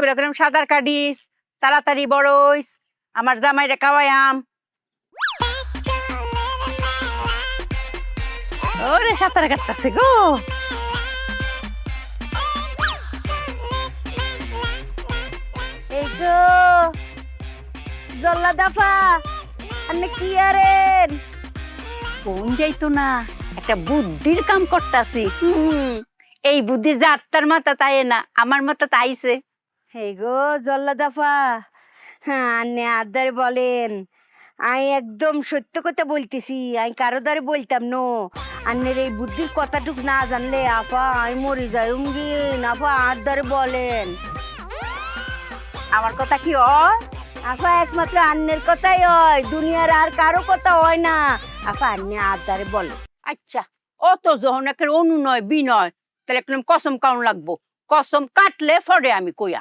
এরকম সাঁতার কাটিস, তাড়াতাড়ি বড়ইস, আমার জামাইরে খাওয়ায়াম। ওরে সাঁতার কাটতেছে গো। এই গো জল্লা দাফা, আপনি কি আরেন? কোন যাইতো না, একটা বুদ্ধির কাম করতাছি। এই বুদ্ধি যে আত্মার মাথা তাই না, আমার মাথা তাইছে। এই গো জল্লা দাফা, হ্যাঁ আন্নে আদারে বলেন, আমি একদম সত্য কথা বলতেছি, আমি কারো দ্বারে বলতাম নো। আন্নের এই বুদ্ধির কথাটুক না জানলে আপা আমি মরে যাই আপা আর দ্বারে বলেন। আমার কথা কি হয়? আপা একমাত্র আন্নের কথাই হয়, দুনিয়ার আর কারো কথা হয় না। আপা আন্নে আর দ্বারে বলেন। আচ্ছা, অত যখন একের অনুনয় বিনয়, তাহলে একদম কসম কাউন লাগবো। কসম কাটলে ফরে আমি কইয়া।